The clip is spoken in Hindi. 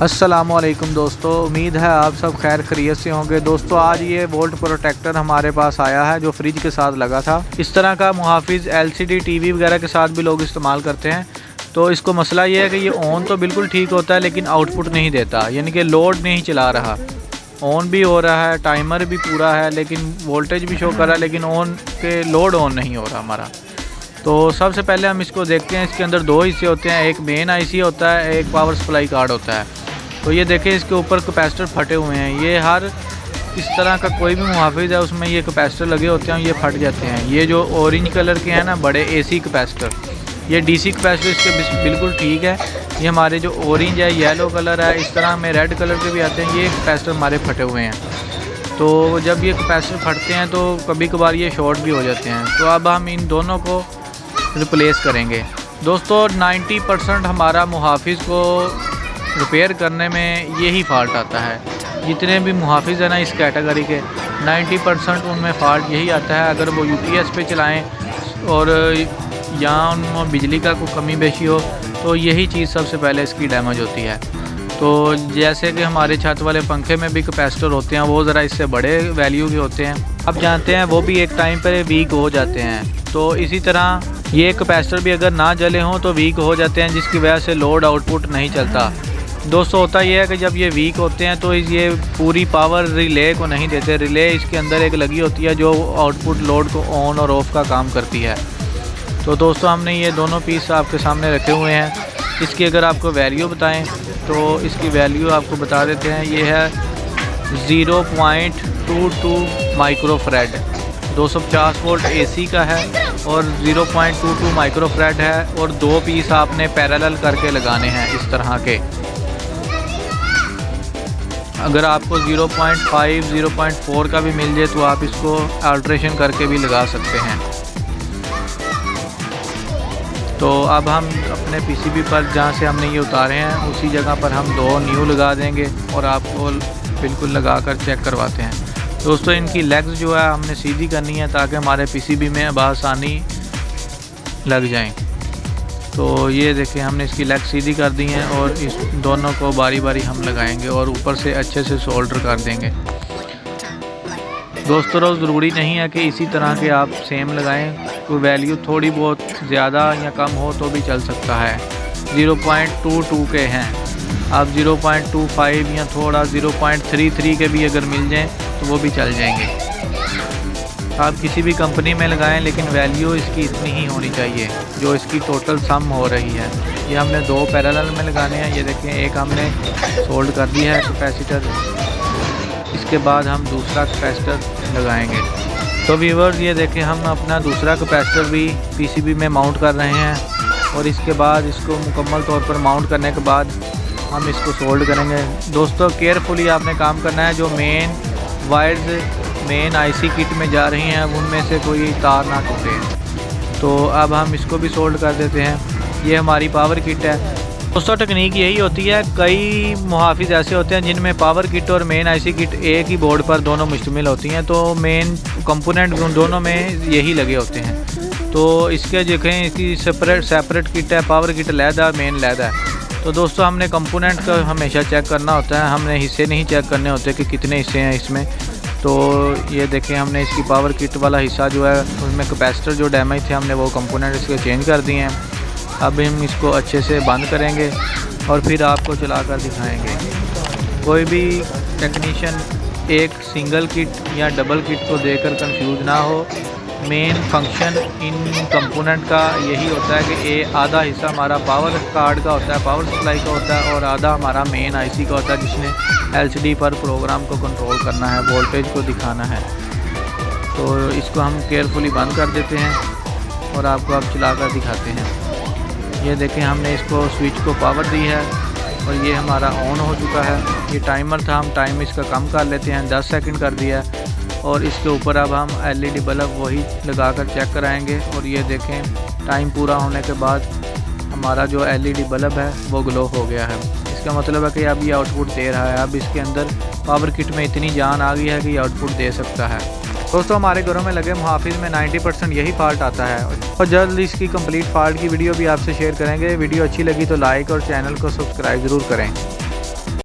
अस्सलामुअलैकुम दोस्तों, उम्मीद है आप सब खैर खैरियत से होंगे। दोस्तों आज ये वोल्ट प्रोटेक्टर हमारे पास आया है जो फ्रिज के साथ लगा था। इस तरह का मुहाफिज एलसीडी टीवी वगैरह के साथ भी लोग इस्तेमाल करते हैं। तो इसको मसला ये है कि ये ऑन तो बिल्कुल ठीक होता है लेकिन आउटपुट नहीं देता, यानी कि लोड नहीं चला रहा। ऑन भी हो रहा है, टाइमर भी पूरा है, लेकिन वोल्टेज भी शो कर रहा है, लेकिन ऑन के लोड ऑन नहीं हो रहा हमारा। तो सबसे पहले हम इसको देखते हैं। इसके अंदर दो हिस्से होते हैं, एक मेन आईसी होता है, एक पावर सप्लाई कार्ड होता है। तो ये देखें इसके ऊपर कैपेसिटर फटे हुए हैं। ये हर इस तरह का कोई भी मुहाफिज है उसमें ये कैपेसिटर लगे होते हैं, ये फट जाते हैं। ये जो ऑरेंज कलर के हैं ना बड़े एसी कैपेसिटर, ये डीसी कैपेसिटर इसके बिल्कुल ठीक है। ये हमारे जो ऑरेंज है, येलो कलर है, इस तरह में रेड कलर के भी आते हैं, ये कैपेसिटर हमारे फटे हुए हैं। तो जब ये कैपेसिटर फटते हैं तो कभी कभार ये शॉर्ट भी हो जाते हैं। तो अब हम इन दोनों को रिप्लेस करेंगे। दोस्तों 90% हमारा मुहाफिज को रिपेयर करने में यही फ़ॉल्ट आता है। जितने भी मुहाफिज हैं ना इस कैटेगरी के, 90% उनमें फ़ॉल्ट यही आता है। अगर वो यूपीएस पे चलाएं और या उनमें बिजली का कोई कमी बेशी हो तो यही चीज़ सबसे पहले इसकी डैमेज होती है। तो जैसे कि हमारे छत वाले पंखे में भी कैपेसिटर होते हैं, वो ज़रा इससे बड़े वैल्यू के होते हैं। अब जानते हैं वो भी एक टाइम पर वीक हो जाते हैं। तो इसी तरह ये कैपेसिटर भी अगर ना जले हों तो वीक हो जाते हैं, जिसकी वजह से लोड आउटपुट नहीं चलता। दोस्तों होता ये है कि जब ये वीक होते हैं तो ये पूरी पावर रिले को नहीं देते। रिले इसके अंदर एक लगी होती है जो आउटपुट लोड को ऑन और ऑफ़ का काम करती है। तो दोस्तों हमने ये दोनों पीस आपके सामने रखे हुए हैं। इसकी अगर आपको वैल्यू बताएं तो इसकी वैल्यू आपको बता देते हैं। ये है 0.22 माइक्रोफैराड, 250 वोल्ट एसी का है और 0.22 माइक्रोफैराड है। और दो पीस आपने पैरेलल करके लगाने हैं इस तरह के। अगर आपको 0.5 0.4 का भी मिल जाए तो आप इसको अल्ट्रेशन करके भी लगा सकते हैं। तो अब हम अपने पीसीबी पर जहाँ से हमने ये उतारे हैं उसी जगह पर हम दो न्यू लगा देंगे और आपको बिल्कुल लगा कर चेक करवाते हैं। दोस्तों इनकी लेग्स जो है हमने सीधी करनी है ताकि हमारे पीसीबी में बआसानी लग जाएं। तो ये देखें हमने इसकी लेग सीधी कर दी हैं और इस दोनों को बारी बारी हम लगाएंगे और ऊपर से अच्छे से सोल्डर कर देंगे। दोस्तों ज़रूरी नहीं है कि इसी तरह के आप सेम लगाएं, कोई वैल्यू थोड़ी बहुत ज़्यादा या कम हो तो भी चल सकता है। 0.22 के हैं, आप 0.25 या थोड़ा 0.33 के भी अगर मिल जाएं तो वो भी चल जाएंगे। आप किसी भी कंपनी में लगाएं लेकिन वैल्यू इसकी इतनी ही होनी चाहिए जो इसकी टोटल सम हो रही है। ये हमने दो पैरेलल में लगाने हैं। ये देखें एक हमने सोल्ड कर दिया है कैपेसिटर, इसके बाद हम दूसरा कैपेसिटर लगाएंगे। तो व्यूअर्स ये देखें हम अपना दूसरा कैपेसिटर भी पीसीबी में माउंट कर रहे हैं और इसके बाद इसको मुकम्मल तौर पर माउंट करने के बाद हम इसको सोल्ड करेंगे। दोस्तों केयरफुली आपने काम करना है। जो main wires main IC kit में जा रही हैं उनमें से कोई तार ना टूटे। तो अब हम इसको भी सोल्ड कर देते हैं। ये हमारी पावर किट है। दोस्तों टेक्निक यही होती है, कई मुहाफिज ऐसे होते हैं जिनमें पावर किट और मेन आईसी किट एक ही बोर्ड पर दोनों मुश्तमिल होती हैं। तो मेन कंपोनेंट दोनों में यही लगे होते हैं। तो इसके देखें इसकी सेपरेट किट है, पावर किट लैदा, मेन लैदा है। तो दोस्तों हमने कंपोनेंट का हमेशा चेक करना होता है, हमने हिस्से नहीं चेक करने होते कि कितने हिस्से हैं इसमें। तो ये देखें हमने इसकी पावर किट वाला हिस्सा जो है उसमें कैपेसिटर जो डैमेज थे हमने वो कंपोनेंट इसके चेंज कर दिए हैं। अब हम इसको अच्छे से बंद करेंगे और फिर आपको चला कर दिखाएँगे। कोई भी टेक्नीशियन एक सिंगल किट या डबल किट को देकर कंफ्यूज ना हो। मेन फंक्शन इन कंपोनेंट का यही होता है कि आधा हिस्सा हमारा पावर कार्ड का होता है, पावर सप्लाई का होता है, और आधा हमारा मेन आईसी का होता है जिसने एलसीडी पर प्रोग्राम को कंट्रोल करना है, वोल्टेज को दिखाना है। तो इसको हम केयरफुली बंद कर देते हैं और आपको अब चला कर दिखाते हैं। ये देखें हमने इसको स्विच को पावर दी है और ये हमारा ऑन हो चुका है। ये टाइमर था, हम टाइम इसका कम कर लेते हैं, 10 सेकंड कर दिया है। और इसके ऊपर अब हम एलईडी बल्ब वही लगाकर चेक कराएंगे। और ये देखें टाइम पूरा होने के बाद हमारा जो एलईडी बल्ब है वो ग्लो हो गया है। इसका मतलब है कि अब ये आउटपुट दे रहा है। अब इसके अंदर पावर किट में इतनी जान आ गई है कि ये आउटपुट दे सकता है। दोस्तों हमारे घरों में लगे मुहाफिज में 90% यही फॉल्ट आता है और जल्द इसकी कंप्लीट फॉल्ट की वीडियो भी आपसे शेयर करेंगे। वीडियो अच्छी लगी तो लाइक और चैनल को सब्सक्राइब ज़रूर करें।